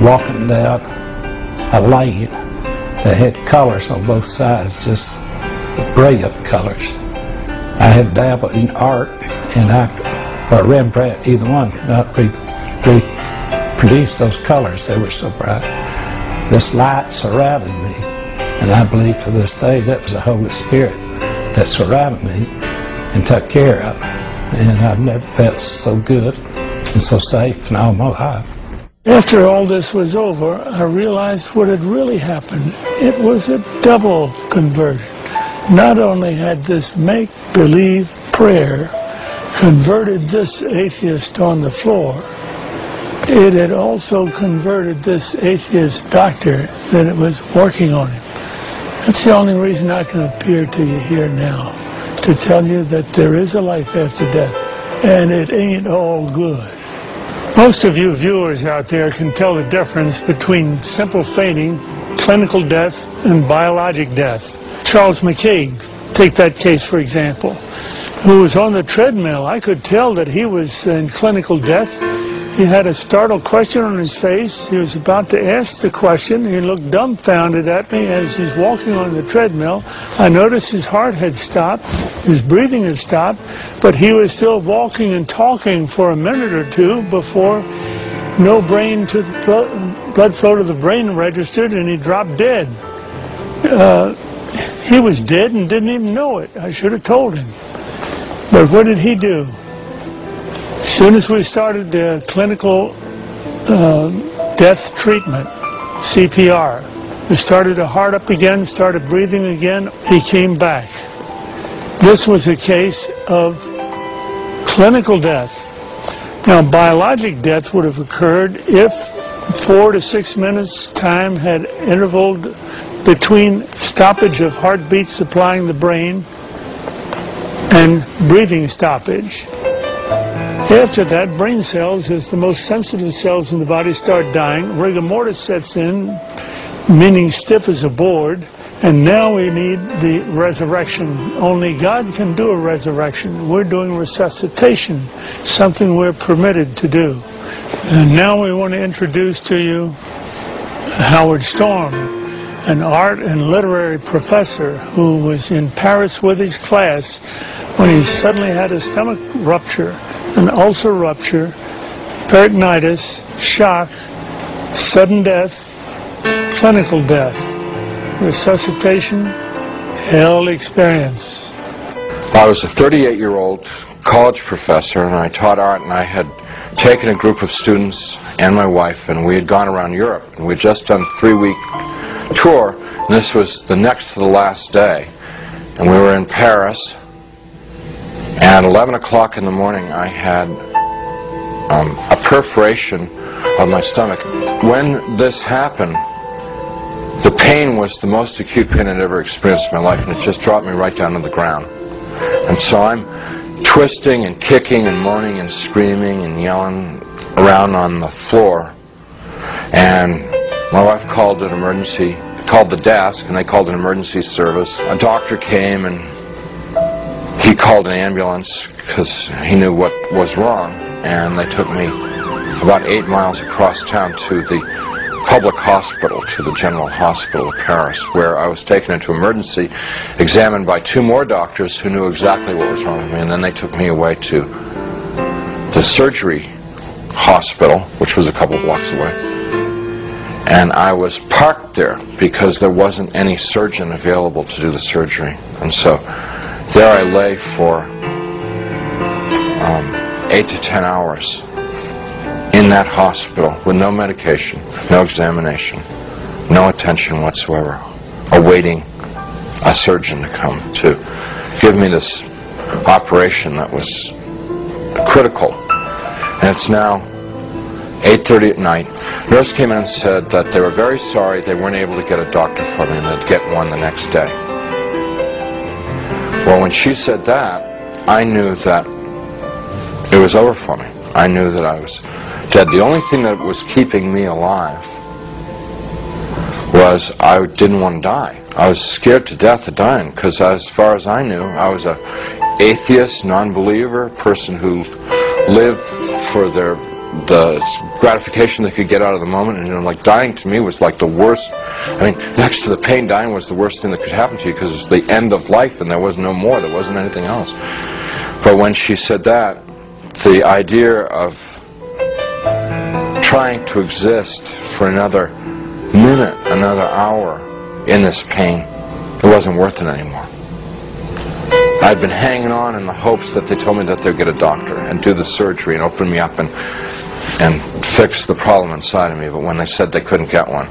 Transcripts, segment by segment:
walking down a lane that had colors on both sides, just brilliant colors. I had dabbled in art, and or Rembrandt, either one could not reproduce those colors. They were so bright. This light surrounded me, and I believe to this day that was the Holy Spirit that surrounded me and took care of me. And I've never felt so good and so safe in all my life. After all this was over, I realized what had really happened. It was a double conversion. Not only had this make-believe prayer converted this atheist on the floor, it had also converted this atheist doctor that it was working on him. That's the only reason I can appear to you here now, to tell you that there is a life after death, and it ain't all good. Most of you viewers out there can tell the difference between simple fainting, clinical death, and biologic death. Charles McCaig, take that case for example, who was on the treadmill. I could tell that he was in clinical death. He had a startled question on his face. He was about to ask the question. He looked dumbfounded at me as he's walking on the treadmill. I noticed his heart had stopped, his breathing had stopped, but he was still walking and talking for a minute or two before no brain to the blood flow to the brain registered, and he dropped dead. He was dead and didn't even know it. I should have told him. But what did he do? As soon as we started the clinical death treatment, CPR, we started the heart up again, started breathing again, he came back. This was a case of clinical death. Now, biologic death would have occurred if 4 to 6 minutes time had intervaled between stoppage of heartbeat supplying the brain and breathing stoppage. After that, brain cells, as the most sensitive cells in the body, start dying. Rigor mortis sets in, meaning stiff as a board, and now we need the resurrection. Only God can do a resurrection. We're doing resuscitation, something we're permitted to do. And now we want to introduce to you Howard Storm, an art and literary professor who was in Paris with his class when he suddenly had a stomach rupture, an ulcer rupture, peritonitis, shock, sudden death, clinical death, resuscitation, hell experience. I was a 38-year-old college professor, and I taught art, and I had taken a group of students and my wife, and we had gone around Europe, and we had just done a 3-week tour, and this was the next to the last day, and we were in Paris. And at 11 o'clock in the morning, I had a perforation of my stomach. When this happened, the pain was the most acute pain I'd ever experienced in my life, and it just dropped me right down to the ground. And so I'm twisting and kicking and moaning and screaming and yelling around on the floor. And my wife called the desk, and they called an emergency service. A doctor came, and he called an ambulance because he knew what was wrong, and they took me about 8 miles across town to the public hospital, to the General Hospital of Paris, where I was taken into emergency, examined by 2 more doctors who knew exactly what was wrong with me, and then they took me away to the surgery hospital, which was a couple blocks away. And I was parked there because there wasn't any surgeon available to do the surgery. And so there I lay for 8 to 10 hours in that hospital with no medication, no examination, no attention whatsoever, awaiting a surgeon to come to give me this operation that was critical. And it's now 8:30 at night. Nurse came in and said that they were very sorry they weren't able to get a doctor for me, and they'd get one the next day. Well, when she said that, I knew that it was over for me. I knew that I was dead. The only thing that was keeping me alive was I didn't want to die. I was scared to death of dying, because as far as I knew, I was an atheist, non-believer, person who lived for their the gratification they could get out of the moment. And, you know, like dying to me was like the worst. I mean, next to the pain, dying was the worst thing that could happen to you, because it's the end of life and there was no more. There wasn't anything else. But when she said that, the idea of trying to exist for another minute, another hour in this pain, it wasn't worth it anymore. I'd been hanging on in the hopes that they told me that they'd get a doctor and do the surgery and open me up and fix the problem inside of me, but when they said they couldn't get one.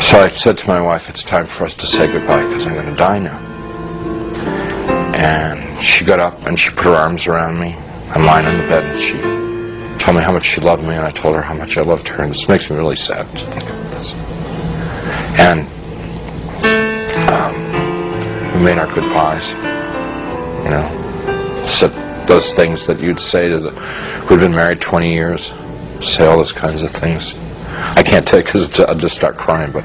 So I said to my wife, it's time for us to say goodbye, because I'm going to die now. And she got up and she put her arms around me. I'm lying in the bed and she told me how much she loved me, and I told her how much I loved her, and this makes me really sad to think about this. And we made our goodbyes. You know, said those things that you'd say to the who'd been married 20 years, say all those kinds of things. I can't tell you because I'll just start crying, but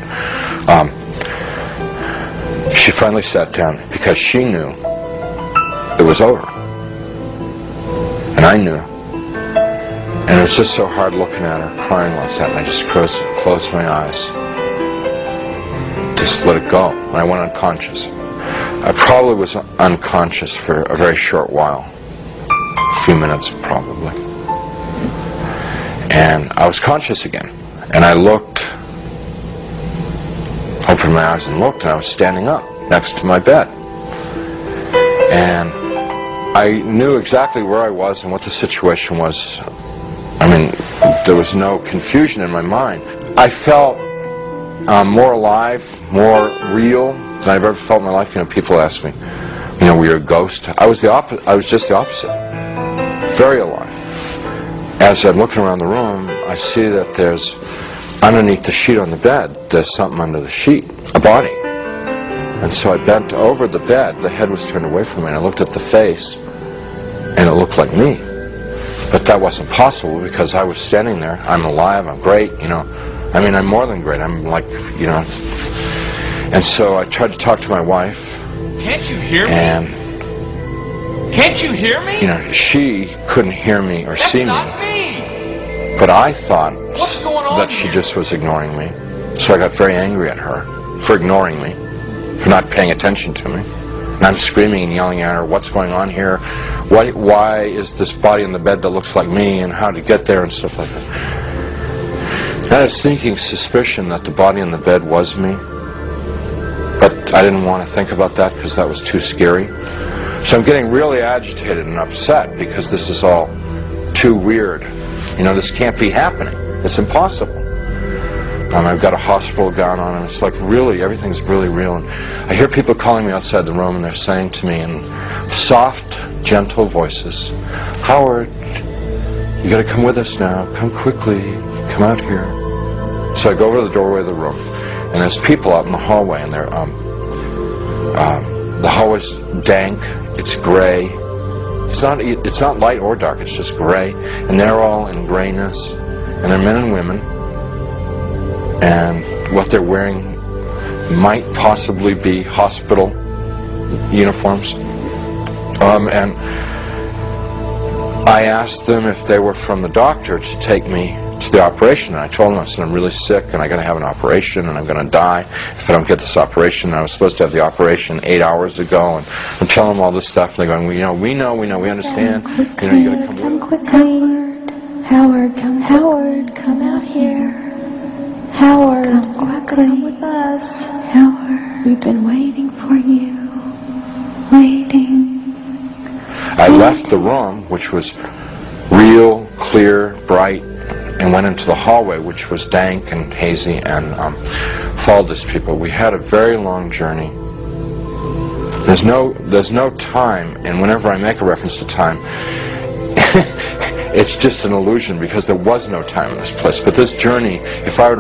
she finally sat down because she knew it was over. And I knew. And it was just so hard looking at her, crying like that, and I just closed my eyes. Just let it go. And I went unconscious. I probably was unconscious for a very short while. A few minutes, probably. And I was conscious again. And I looked, opened my eyes and looked, and I was standing up next to my bed. And I knew exactly where I was and what the situation was. I mean, there was no confusion in my mind. I felt more alive, more real than I've ever felt in my life. You know, people ask me, you know, were you a ghost? I was just the opposite. Very alive. As I'm looking around the room, I see that there's, underneath the sheet on the bed, there's something under the sheet, a body. And so I bent over the bed, the head was turned away from me, and I looked at the face, and it looked like me. But that wasn't possible because I was standing there. I'm alive, I'm great, you know. I mean, I'm more than great. I'm like, you know. And so I tried to talk to my wife. Can't you hear me? And can't you hear me? You know, she couldn't hear me or see me. That's not me. But I thought What's going on that she here? just was ignoring me. So I got very angry at her for ignoring me, for not paying attention to me. And I'm screaming and yelling at her, what's going on here? Why is this body in the bed that looks like me, and how to get there and stuff like that. And I was thinking suspicion that the body in the bed was me. But I didn't want to think about that because that was too scary. So I'm getting really agitated and upset because this is all too weird. You know, this can't be happening. It's impossible. I've got a hospital gown on, and it's like really, everything's really real. And I hear people calling me outside the room, and they're saying to me in soft, gentle voices, Howard, you got to come with us now. Come quickly. Come out here. So I go over to the doorway of the room, and there's people out in the hallway, and they're the hallway's dank. It's gray. It's not light or dark. It's just gray, and they're all in grayness, and they're men and women. And what they're wearing might possibly be hospital uniforms. And I asked them if they were from the doctor to take me to the operation. And I told them, I said, I'm really sick and I'm going to have an operation and I'm going to die if I don't get this operation. And I was supposed to have the operation 8 hours ago. And I'm telling them all this stuff. And they're going, we know, we understand. Quickly, you got to come quickly. Howard, come out here. Howard, come quickly. Come with us. Howard, we've been waiting for you. Waiting. I left the room, which was real, clear, bright, and went into the hallway, which was dank and hazy, and followed these people. We had a very long journey. There's no time, and whenever I make a reference to time, it's just an illusion because there was no time in this place. But this journey, if I were to